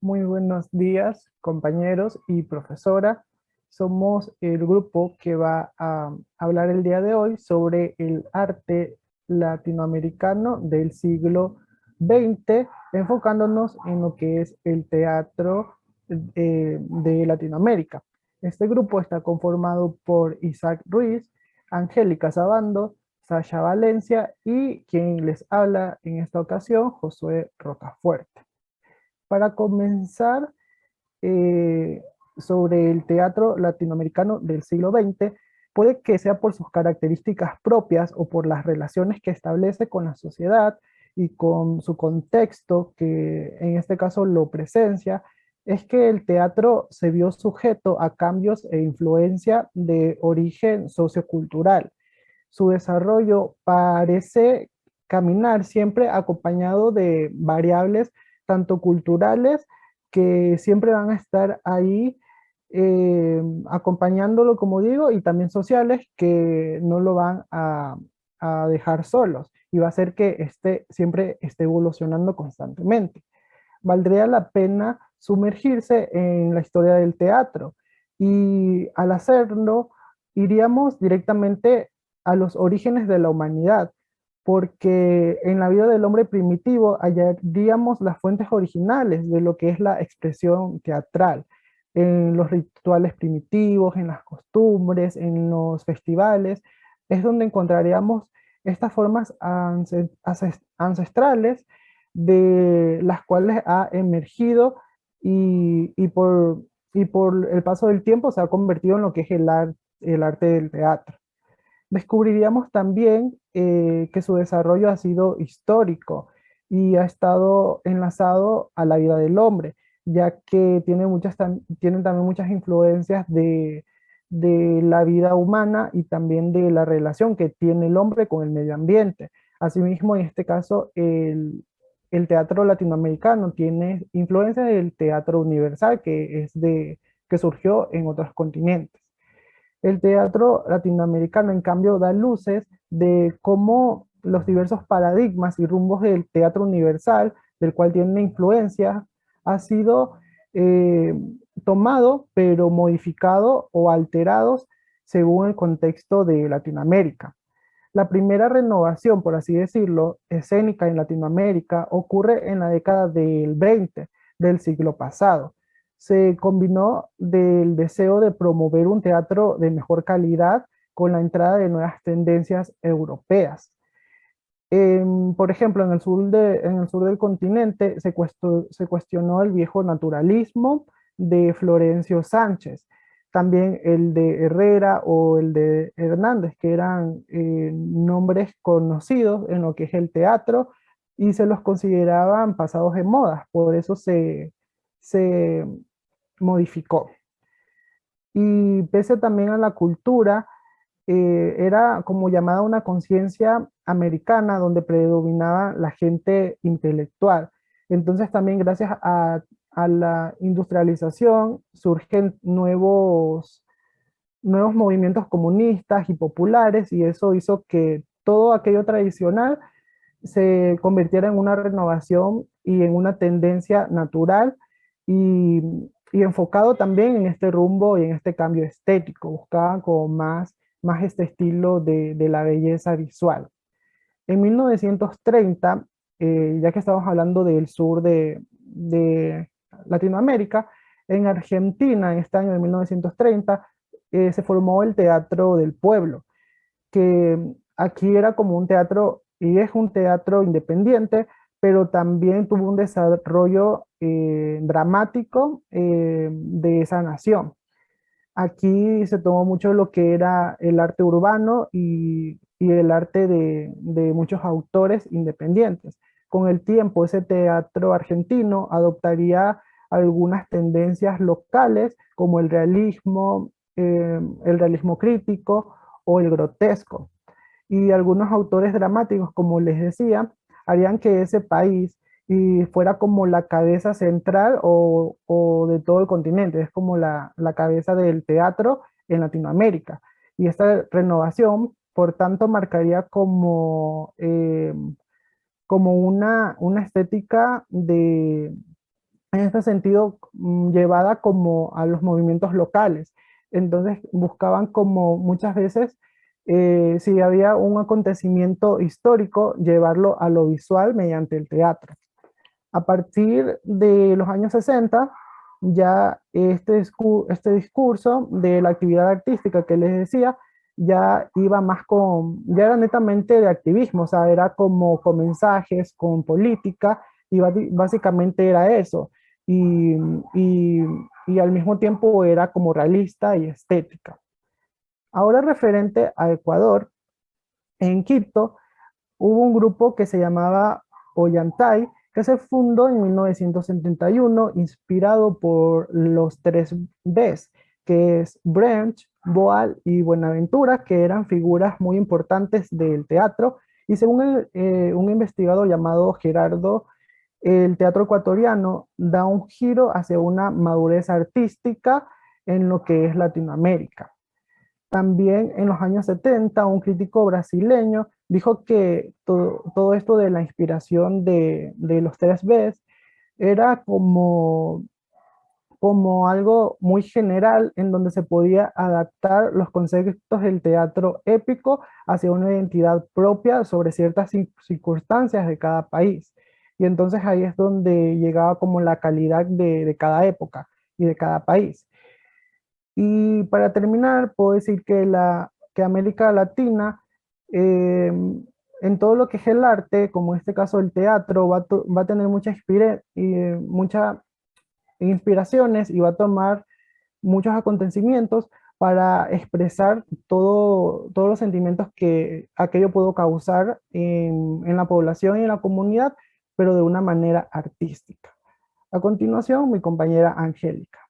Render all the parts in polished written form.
Muy buenos días, compañeros y profesora. Somos el grupo que va a hablar el día de hoy sobre el arte latinoamericano del siglo XX, enfocándonos en lo que es el teatro de Latinoamérica. Este grupo está conformado por Isaac Ruiz, Angélica Sabando, Sasha Valencia y quien les habla en esta ocasión, Josué Rocafuerte. Para comenzar, eh, sobre el teatro latinoamericano del siglo XX, puede que sea por sus características propias o por las relaciones que establece con la sociedad y con su contexto, que en este caso lo presencia, es que el teatro se vio sujeto a cambios e influencia de origen sociocultural. Su desarrollo parece caminar siempre acompañado de variables tanto culturales que siempre van a estar ahí acompañándolo, como digo, y también sociales que no lo van a dejar solos y va a hacer que siempre esté evolucionando constantemente. Valdría la pena sumergirse en la historia del teatro y al hacerlo iríamos directamente a los orígenes de la humanidad, porque en la vida del hombre primitivo hallaríamos las fuentes originales de lo que es la expresión teatral, en los rituales primitivos, en las costumbres, en los festivales, es donde encontraríamos estas formas ancestrales de las cuales ha emergido y por el paso del tiempo se ha convertido en lo que es el arte del teatro. Descubriríamos también que su desarrollo ha sido histórico y ha estado enlazado a la vida del hombre, ya que tienen también muchas influencias de la vida humana y también de la relación que tiene el hombre con el medio ambiente. Asimismo, en este caso, el teatro latinoamericano tiene influencias del teatro universal, que surgió en otros continentes. El teatro latinoamericano, en cambio, da luces de cómo los diversos paradigmas y rumbos del teatro universal, del cual tiene influencia, ha sido eh, tomado, pero modificado o alterados según el contexto de Latinoamérica. La primera renovación, por así decirlo, escénica en Latinoamérica ocurre en la década del 20 del siglo pasado. Se combinó del deseo de promover un teatro de mejor calidad con la entrada de nuevas tendencias europeas. Por ejemplo, en el sur del continente se cuestionó el viejo naturalismo de Florencio Sánchez, también el de Herrera o el de Hernández, que eran nombres conocidos en lo que es el teatro y se los consideraban pasados de moda, por eso se modificó. Y pese también a la cultura, era como llamada una conciencia americana donde predominaba la gente intelectual. Entonces también gracias a la industrialización surgen nuevos movimientos comunistas y populares y eso hizo que todo aquello tradicional se convirtiera en una renovación y en una tendencia natural y, y enfocado también en este rumbo y en este cambio estético. Buscaban como más este estilo de la belleza visual. En 1930, ya que estamos hablando del sur de Latinoamérica, en Argentina, en este año de 1930, se formó el Teatro del Pueblo, que aquí era como un teatro, y es un teatro independiente, pero también tuvo un desarrollo dramático de esa nación. Aquí se tomó mucho lo que era el arte urbano y el arte de muchos autores independientes. Con el tiempo, ese teatro argentino adoptaría algunas tendencias locales como el realismo crítico o el grotesco. Y algunos autores dramáticos, como les decía, harían que ese país y fuera como la cabeza central o de todo el continente, es como la cabeza del teatro en Latinoamérica. Y esta renovación, por tanto, marcaría como una estética en este sentido llevada como a los movimientos locales. Entonces buscaban como muchas veces, si había un acontecimiento histórico, llevarlo a lo visual mediante el teatro. A partir de los años 60, ya este discurso de la actividad artística que les decía, ya iba más ya era netamente de activismo, o sea, era como con mensajes, con política, y básicamente era eso. Y, y, y al mismo tiempo era como realista y estética. Ahora referente a Ecuador, en Quito, hubo un grupo que se llamaba Ollantay, que se fundó en 1971, inspirado por los tres Bs, que es Brecht, Boal y Buenaventura, que eran figuras muy importantes del teatro. Y según un investigador llamado Gerardo, el teatro ecuatoriano da un giro hacia una madurez artística en lo que es Latinoamérica. También en los años 70, un crítico brasileño dijo que todo esto de la inspiración de los tres Bs era como algo muy general en donde se podía adaptar los conceptos del teatro épico hacia una identidad propia sobre ciertas circunstancias de cada país. Y entonces ahí es donde llegaba como la calidad de cada época y de cada país. Y para terminar, puedo decir que América Latina, eh, en todo lo que es el arte, como en este caso el teatro, va a tener muchas inspiraciones y va a tomar muchos acontecimientos para expresar todos los sentimientos que aquello pudo causar en la población y en la comunidad, pero de una manera artística. A continuación, mi compañera Angélica.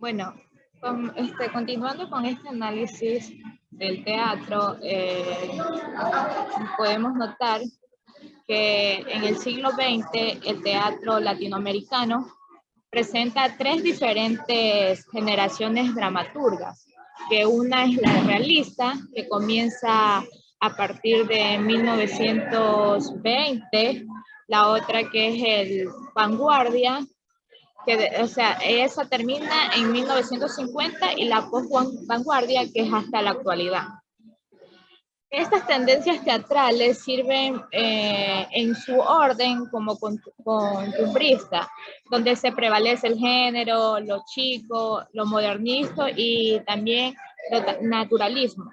Bueno, continuando con este análisis del teatro, podemos notar que en el siglo XX el teatro latinoamericano presenta tres diferentes generaciones dramaturgas, que una es la realista, que comienza a partir de 1920, la otra que es el vanguardia, o sea, esa termina en 1950 y la post-vanguardia que es hasta la actualidad. Estas tendencias teatrales sirven en su orden como costumbrista, donde se prevalece el género, lo chico, lo modernista y también lo naturalismo.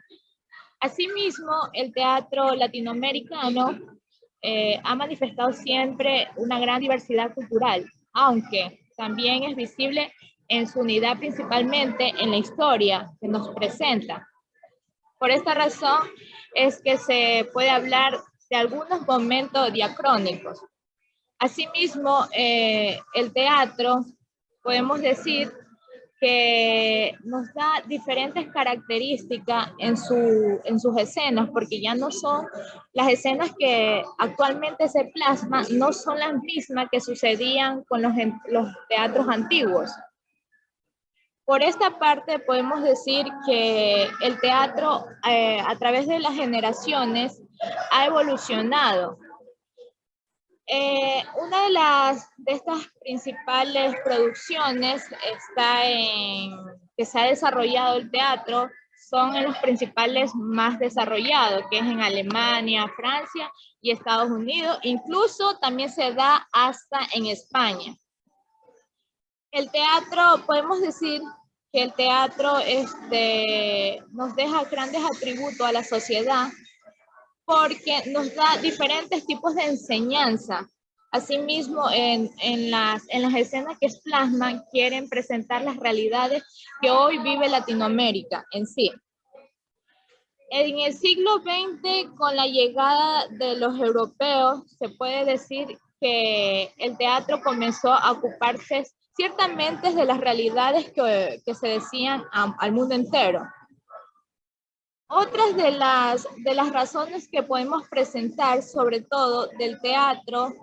Asimismo, el teatro latinoamericano ha manifestado siempre una gran diversidad cultural, aunque también es visible en su unidad principalmente en la historia que nos presenta. Por esta razón es que se puede hablar de algunos momentos diacrónicos. Asimismo, el teatro, podemos decir que nos da diferentes características en sus escenas, porque ya no son las escenas que actualmente se plasman, no son las mismas que sucedían con los teatros antiguos. Por esta parte podemos decir que el teatro a través de las generaciones ha evolucionado. Una de estas principales producciones que se ha desarrollado el teatro son en los principales más desarrollados, que es en Alemania, Francia y Estados Unidos. Incluso también se da hasta en España. El teatro, podemos decir que el teatro nos deja grandes atributos a la sociedad porque nos da diferentes tipos de enseñanza. Asimismo, en las escenas que plasman, quieren presentar las realidades que hoy vive Latinoamérica en sí. En el siglo XX, con la llegada de los europeos, se puede decir que el teatro comenzó a ocuparse ciertamente de las realidades que se decían al mundo entero. Otras de las razones que podemos presentar, sobre todo del teatro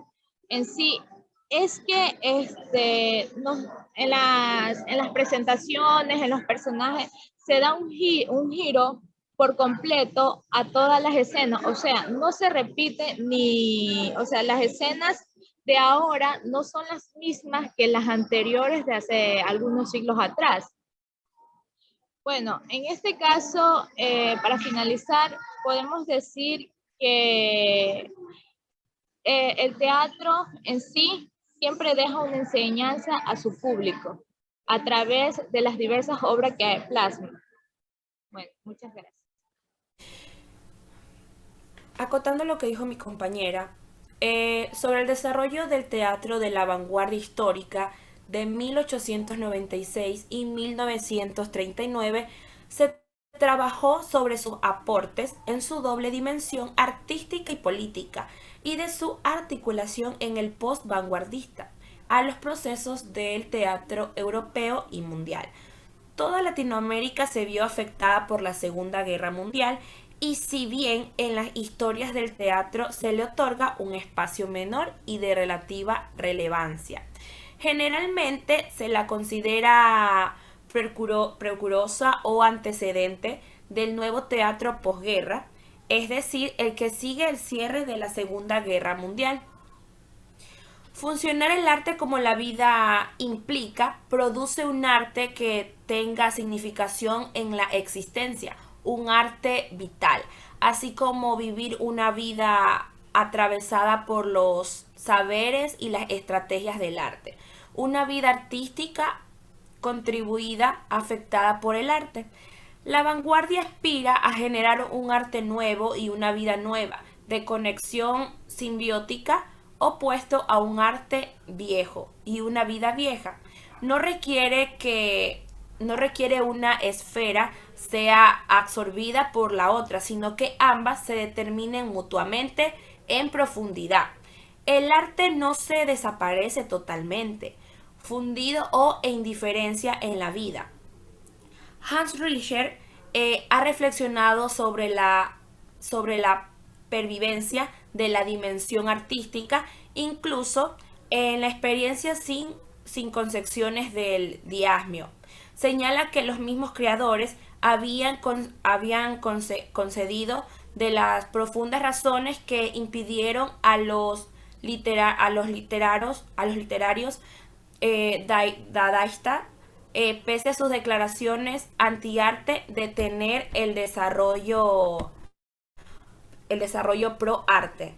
en sí, es que en las presentaciones, en los personajes, se da un giro por completo a todas las escenas. O sea, no se repite o sea, las escenas de ahora no son las mismas que las anteriores de hace algunos siglos atrás. Bueno, en este caso, para finalizar, podemos decir que el teatro en sí siempre deja una enseñanza a su público a través de las diversas obras que plasma. Bueno, muchas gracias. Acotando lo que dijo mi compañera, sobre el desarrollo del teatro de la vanguardia histórica de 1896 y 1939, se trabajó sobre sus aportes en su doble dimensión artística y política y de su articulación en el post-vanguardista a los procesos del teatro europeo y mundial. Toda Latinoamérica se vio afectada por la Segunda Guerra Mundial y si bien en las historias del teatro se le otorga un espacio menor y de relativa relevancia, generalmente se la considera precursora o antecedente del nuevo teatro posguerra, es decir, el que sigue el cierre de la Segunda Guerra Mundial. Funcionar el arte como la vida implica, produce un arte que tenga significación en la existencia, un arte vital, así como vivir una vida atravesada por los saberes y las estrategias del arte. Una vida artística contribuida, afectada por el arte. La vanguardia aspira a generar un arte nuevo y una vida nueva, de conexión simbiótica, opuesto a un arte viejo y una vida vieja. No requiere una esfera sea absorbida por la otra, sino que ambas se determinen mutuamente en profundidad. El arte no se desaparece totalmente, fundido o en indiferencia en la vida. Hans Richter ha reflexionado sobre la pervivencia de la dimensión artística, incluso en la experiencia sin concepciones del diasmio. Señala que los mismos creadores habían concedido de las profundas razones que impidieron a los literarios dadaístas, pese a sus declaraciones antiarte, detener el desarrollo pro arte.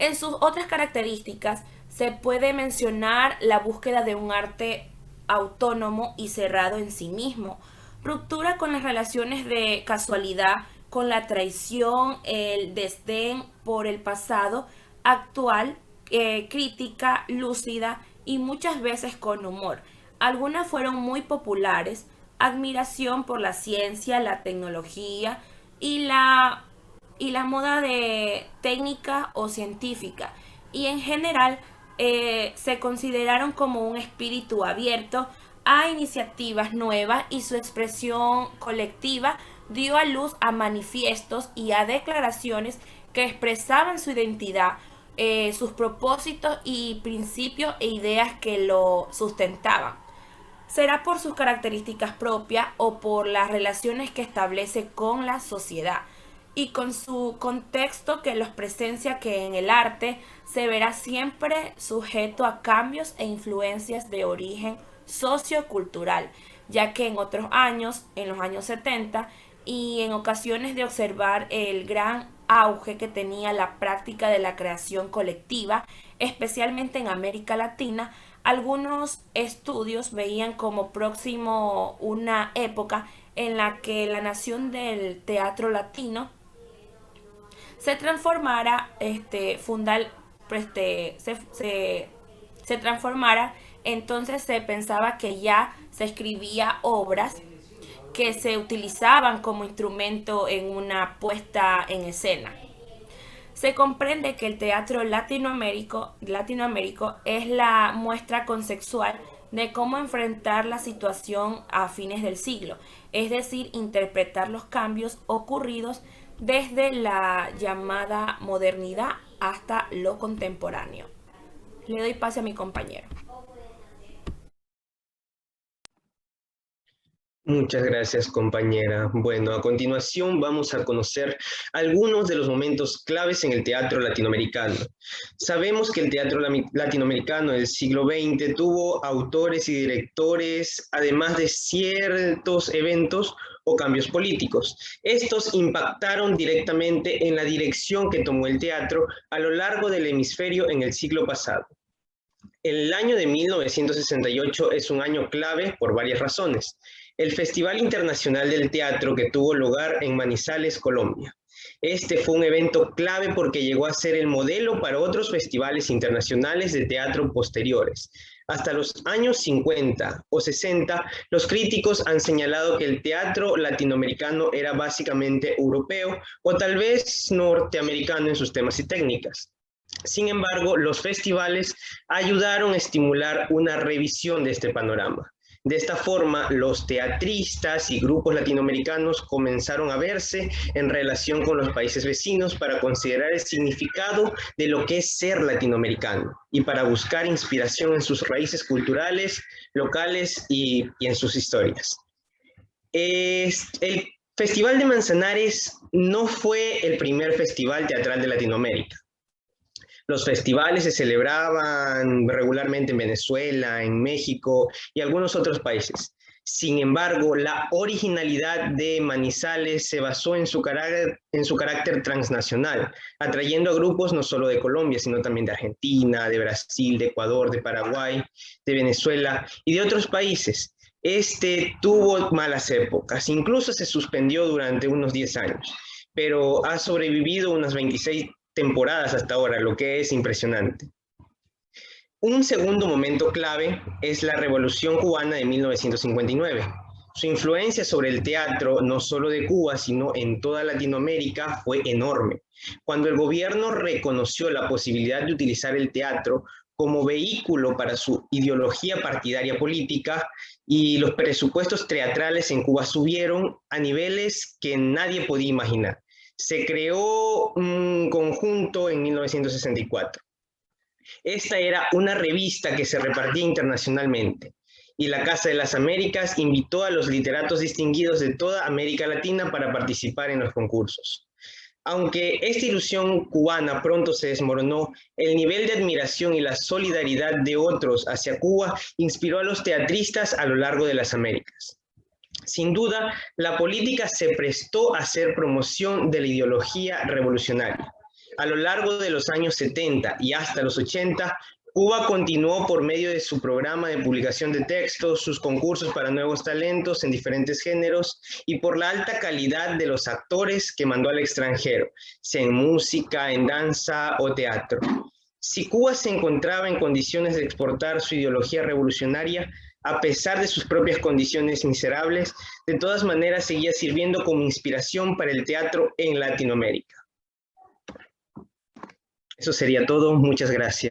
En sus otras características se puede mencionar la búsqueda de un arte autónomo y cerrado en sí mismo, ruptura con las relaciones de casualidad, con la traición, el desdén por el pasado actual, crítica lúcida y muchas veces con humor. Algunas fueron muy populares, admiración por la ciencia, la tecnología y la moda de técnica o científica. Y en general se consideraron como un espíritu abierto a iniciativas nuevas y su expresión colectiva dio a luz a manifiestos y a declaraciones que expresaban su identidad, sus propósitos y principios e ideas que lo sustentaban. Será por sus características propias o por las relaciones que establece con la sociedad y con su contexto que los presencia que en el arte se verá siempre sujeto a cambios e influencias de origen sociocultural, ya que en otros años, en los años 70, y en ocasiones de observar el gran auge que tenía la práctica de la creación colectiva, especialmente en América Latina, algunos estudios veían como próximo una época en la que la nación del teatro latino se transformara, se transformara, entonces se pensaba que ya se escribía obras que se utilizaban como instrumento en una puesta en escena. Se comprende que el teatro latinoamérico es la muestra conceptual de cómo enfrentar la situación a fines del siglo, es decir, interpretar los cambios ocurridos desde la llamada modernidad hasta lo contemporáneo. Le doy pase a mi compañero. Muchas gracias, compañera. Bueno, a continuación vamos a conocer algunos de los momentos claves en el teatro latinoamericano. Sabemos que el teatro latinoamericano del siglo XX tuvo autores y directores, además de ciertos eventos o cambios políticos. Estos impactaron directamente en la dirección que tomó el teatro a lo largo del hemisferio en el siglo pasado. El año de 1968 es un año clave por varias razones. El Festival Internacional del Teatro que tuvo lugar en Manizales, Colombia. Este fue un evento clave porque llegó a ser el modelo para otros festivales internacionales de teatro posteriores. Hasta los años 50 o 60, los críticos han señalado que el teatro latinoamericano era básicamente europeo o tal vez norteamericano en sus temas y técnicas. Sin embargo, los festivales ayudaron a estimular una revisión de este panorama. De esta forma, los teatristas y grupos latinoamericanos comenzaron a verse en relación con los países vecinos para considerar el significado de lo que es ser latinoamericano y para buscar inspiración en sus raíces culturales, locales y en sus historias. El Festival de Manzanares no fue el primer festival teatral de Latinoamérica. Los festivales se celebraban regularmente en Venezuela, en México y algunos otros países. Sin embargo, la originalidad de Manizales se basó en su carácter transnacional, atrayendo a grupos no solo de Colombia, sino también de Argentina, de Brasil, de Ecuador, de Paraguay, de Venezuela y de otros países. Este tuvo malas épocas, incluso se suspendió durante unos 10 años, pero ha sobrevivido unas 26 temporadas hasta ahora, lo que es impresionante. Un segundo momento clave es la Revolución Cubana de 1959. Su influencia sobre el teatro, no solo de Cuba, sino en toda Latinoamérica, fue enorme. Cuando el gobierno reconoció la posibilidad de utilizar el teatro como vehículo para su ideología partidaria política y los presupuestos teatrales en Cuba subieron a niveles que nadie podía imaginar. Se creó un conjunto en 1964. Esta era una revista que se repartía internacionalmente y la Casa de las Américas invitó a los literatos distinguidos de toda América Latina para participar en los concursos. Aunque esta ilusión cubana pronto se desmoronó, el nivel de admiración y la solidaridad de otros hacia Cuba inspiró a los teatristas a lo largo de las Américas. Sin duda, la política se prestó a hacer promoción de la ideología revolucionaria. A lo largo de los años 70 y hasta los 80, Cuba continuó por medio de su programa de publicación de textos, sus concursos para nuevos talentos en diferentes géneros y por la alta calidad de los actores que mandó al extranjero, sea en música, en danza o teatro. Si Cuba se encontraba en condiciones de exportar su ideología revolucionaria, a pesar de sus propias condiciones miserables, de todas maneras seguía sirviendo como inspiración para el teatro en Latinoamérica. Eso sería todo. Muchas gracias.